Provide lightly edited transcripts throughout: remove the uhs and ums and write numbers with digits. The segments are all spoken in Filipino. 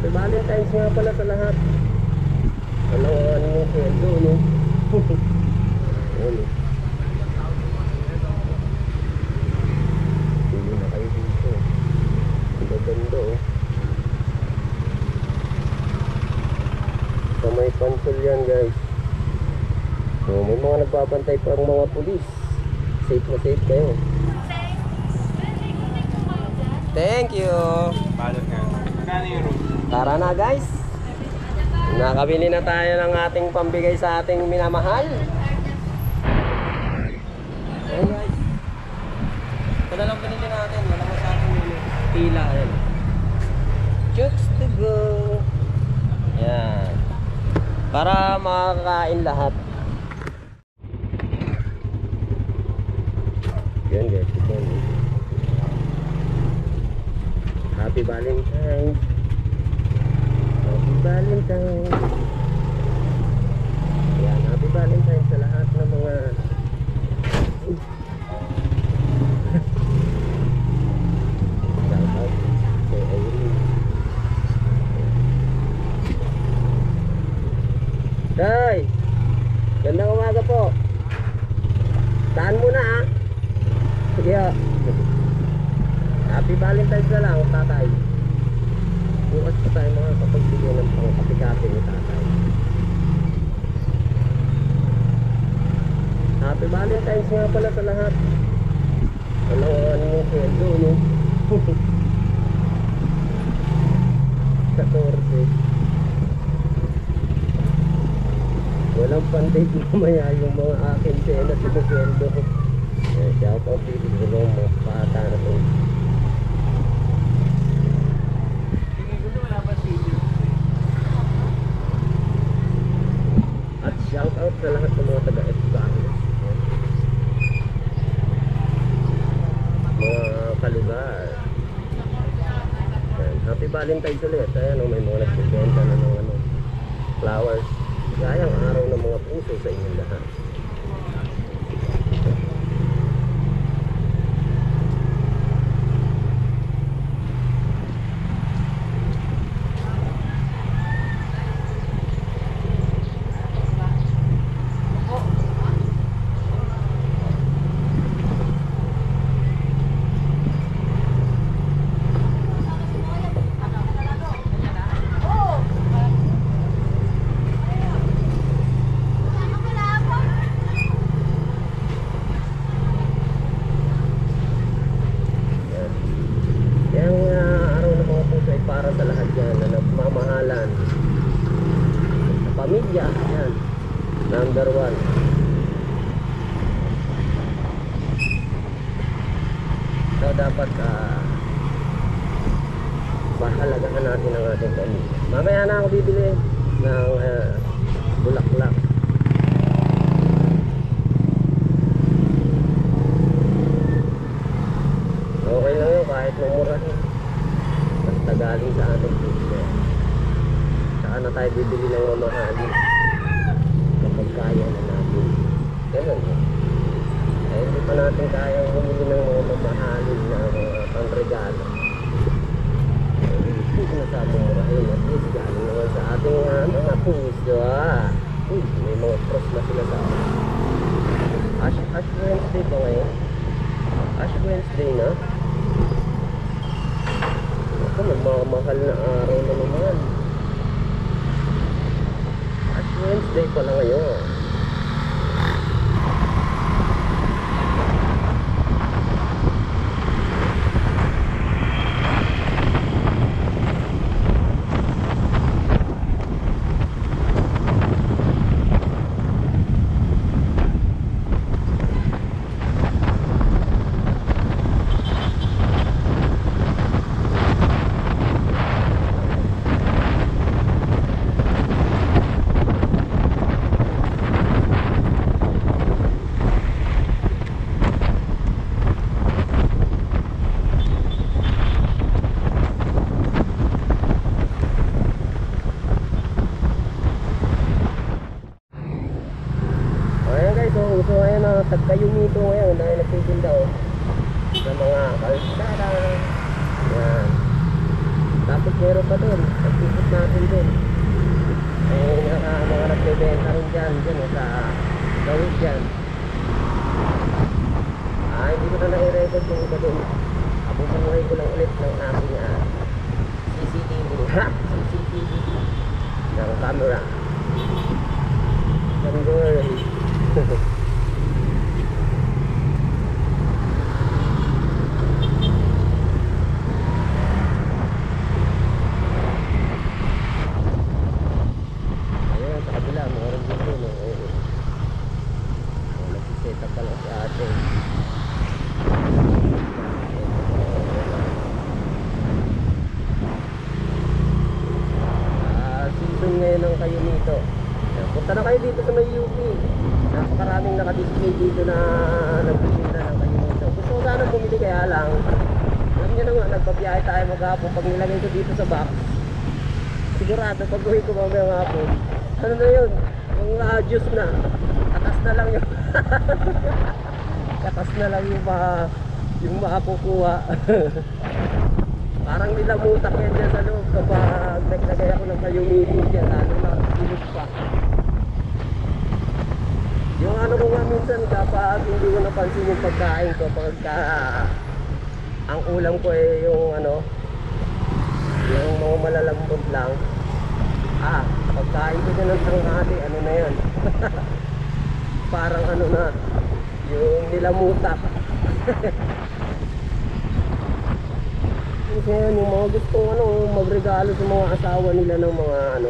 Happy Valentine's nga pala sa lahat. Ano mo kwento, no? Ano? Hindi na kayo dito. Ang gaganda, oh. So may pansol yan, guys. So may mga nagbabantay pa ang mga pulis. Safe na safe kayo. Thank you. Balot nga. Magkano yung room? Tara na, guys. Nakabili na tayo ng ating pambigay sa ating minamahal. Ayan, guys. Ito na lang pinili natin. Wala mo sa ating pila. Ayan. Chooks to go. Ayan. Para makakain lahat. Ayan, guys. Happy Valentine's. Happy Valentine's. Ayan, Happy Valentine's sa lahat ng mga shoutout kay Irene. Day! Gandang umaga po. Daan muna, ha? Sige, ha? Happy Valentine's na lang, tatay. Bukas pa tayo mga kapagbigay ng pangkapikapi ni tatay. Happy Valentine's nga pala sa lahat. Ano mo kwento, no? 14. Walang pandate mamaya yung mga akin na sinusweldo. Shout out dito sa mga bata na to. At shout out sa lahat ng mga taga-Espanol, mga kalugar. Happy Valentine's ulit. Ayan, may mga nagbibenta na ng flowers. Gayang araw ng mga puso sa inyong lahat. Pamilya, yan. Number 1. So dapat pahalagahan natin ang ating pamilya. Mamaya na ako bibili ng bulaklak. Okay lang yun kahit mamurahin. Basta galing sa ating puso. Na tayo bibili ng mamahalin kapag kaya na natin. Ganun eh. Kaya hindi pa natin kaya bumili ng mga mamahalin na mga pangregalo. Hindi ko na sa murahin. At least galing naman sa ating mga puso. Uy, may mga cross na sila sa Ash Wednesday ba ngayon? Ash Wednesday na? Ako, nagmamahal na araw na naman. Wednesday pala ngayon. So ayan na, tagkayumito ngayon dahil nagtitinda sa mga kalsada. Yan. Tapos meron pa doon. Pagpipot natin doon. Eh, mga nagbebenta rin dyan sa gawin dyan. Hindi ko na nai-record yung iba doon. Abubuhay ko lang ulit ng aking CCTV. CCTV ng camera. Ganun. Ayun, sa kabila, meron dito. Nagsiset up pa lang si ate. Season ngayon ng kayo nito. Punta na kayo dito sa may UP. Napakaraming nakadisplay dito na nagpipinda ng kayo nito. Gusto ko sana bumili, kaya lang alam nyo naman, nagpabiyahe tayo maghapon. Pag nilagay ko dito sa box, sigurado pag uwi ko mamaya maghapon, ano na yun, yung juice na katas na lang yung katas na lang yung makakukuha. Parang nilamutak yan dyan sa loob kapag naglagay ako ng kayumiti dyan, lalo na ilog pa. Yung ano ko nga minsan, kapag hindi ko napansin yung pagkain ko, pagka ang ulam ko eh yung yung mga malalambot lang, pagkain ko dyan ng tanghali, ano na yun. Parang ano na, yung nilamutak. Ngayon, yung mga gustong magregalo sa mga asawa nila ng mga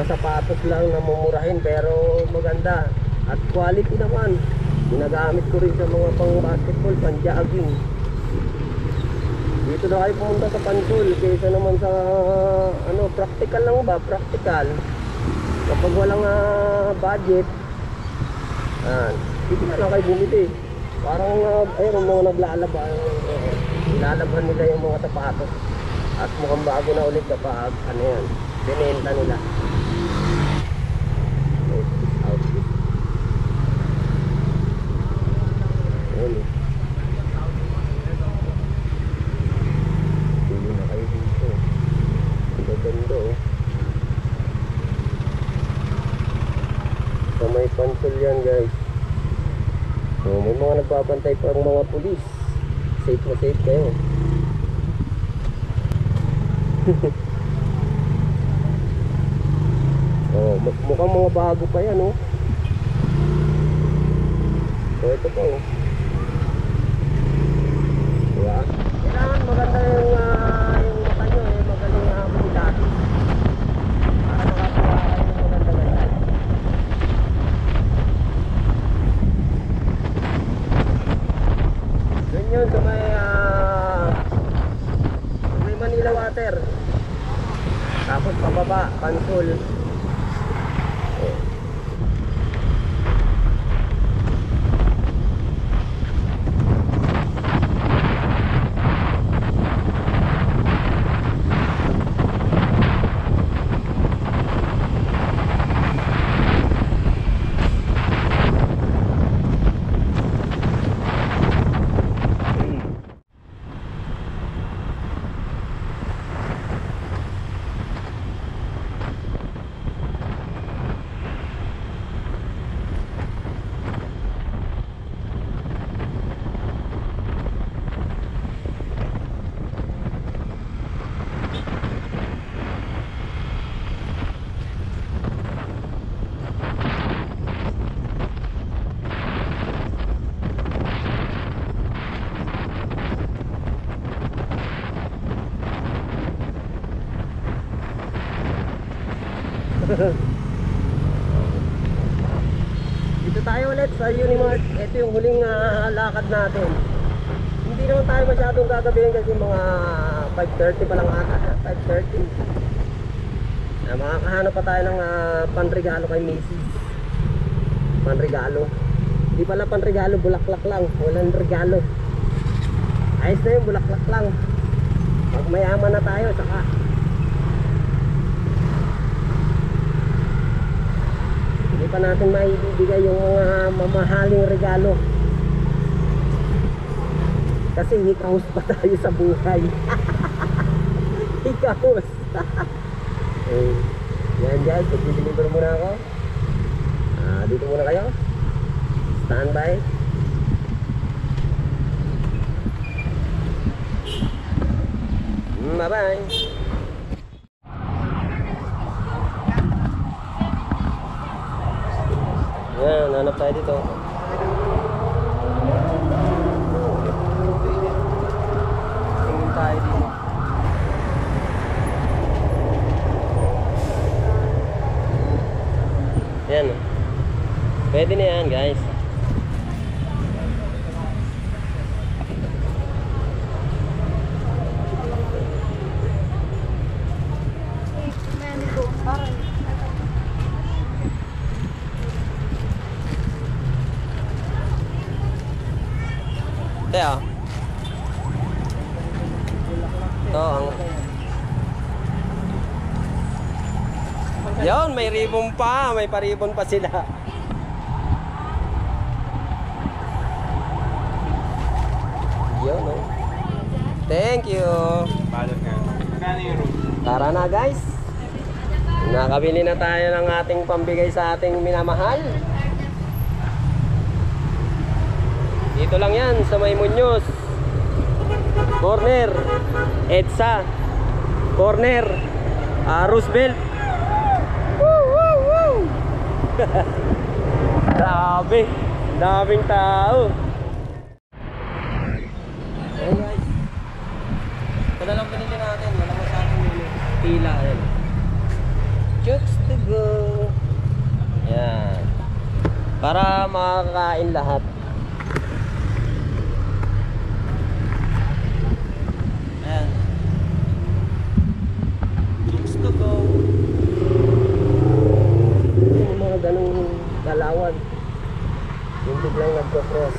sapatos lang na mumurahin pero maganda at quality naman. Ginagamit ko rin sa mga pang basketball, pang jogging. Dito na kayo pumunta sa Pansol kaysa naman sa practical lang ba? Practical. Kapag walang budget, dito na lang kayo bumili. Parang ayun, mga naglalaba, nilalabhan nila yung mga sapatos at mukhang bago na ulit kapag binenta nila. Outfit. Ayun. Pili na kayo dito. Ang ganda sa may Pansol yan, guys. So, may mga nagbabantay pa ang mga pulis. Safe na safe kayo. Mukhang mga bago pa yan, oh. So ito po, oh. Diba? Kailangan maganda yung mata nyo, magaling bumilatis para makakuha kayo ng maganda ganyan. Yun yun sa may Manila Water, tapos pababa Pansol. Dito tayo ulit sa Unimart. Ito yung huling lakad natin. Hindi naman tayo masyadong gagabihin kasi mga 5:30 pa lang ata. 5:30. Makakahanap pa tayo ng panregalo kay Macy's. Panregalo. Hindi pala panregalo, bulaklak lang. Walang regalo. Ayos na yung bulaklak lang. Pag mayaman na tayo, saka hindi pa natin maibibigay yung mga mamahaling regalo kasi hikaos pa tayo sa buhay. Kapos. Eh, yan guys, pag-deliver muna ako. Dito muna kayo. Standby. Bye-bye. Yan, hanap tayo dito. Tingin tayo dito. Yan. Pwede na yan, guys. Kaya ito ang yun, may ribbon pa, may paribon pa sila. Yun, no? Thank you. Balot nga. Magkano yung room? Tara na guys, nakabili na tayo ng ating pambigay sa ating minamahal. Dito lang yan sa May Muñoz corner, EDSA corner, Roosevelt. Woo, woo, woo. Grabe, daming tao. Ayan guys, ito na lang pinili natin, wala masyadong pila. Ayan, chooks to go. Yan, para makakain lahat. Ayan, chooks to go. Yung mga ganong kalawad, yung biglang nagko-cross.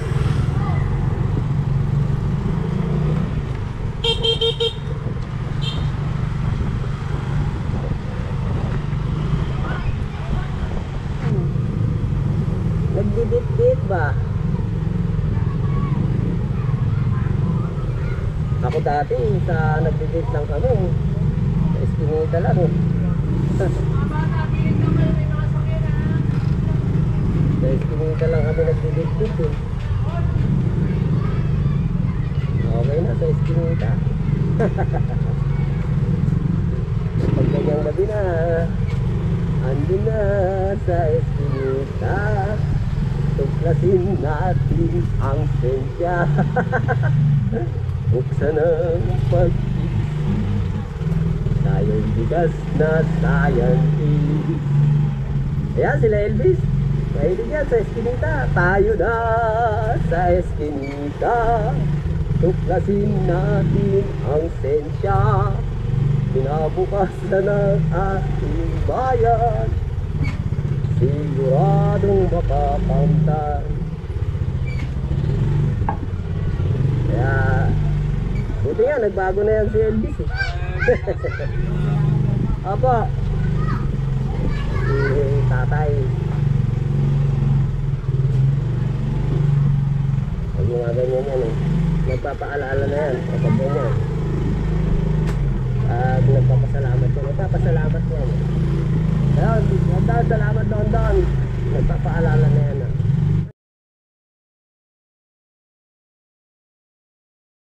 Nagdidit-dit ba? Ako dati sa nagdidit lang kami, sa Eskinita lang. Sa Eskinita lang kami nagdidit-dit eh. Okay na sa Eskinita. Pag ganyang gabi na, andun na sa Eskinita, tuklasin natin ang sensya. Buksan ang pag-ibig, tayo'y bigas na scientist. Ayan sila Elvis, mahilig yan sa Eskinita. Tayo na sa Eskinita, tuklasin natin ang sensya, pinabukasan ng ating bayan, siguradong makakamtan. Kaya buti nga, nagbago na yan si Elvis eh. Apa si tatay, pag mga ganyan yan eh, nagpapaalala na yan kapag ganyan. At nagpapasalamat yan, nagpapasalamat yan. Kaya salamat doon, nagpapaalala na yan.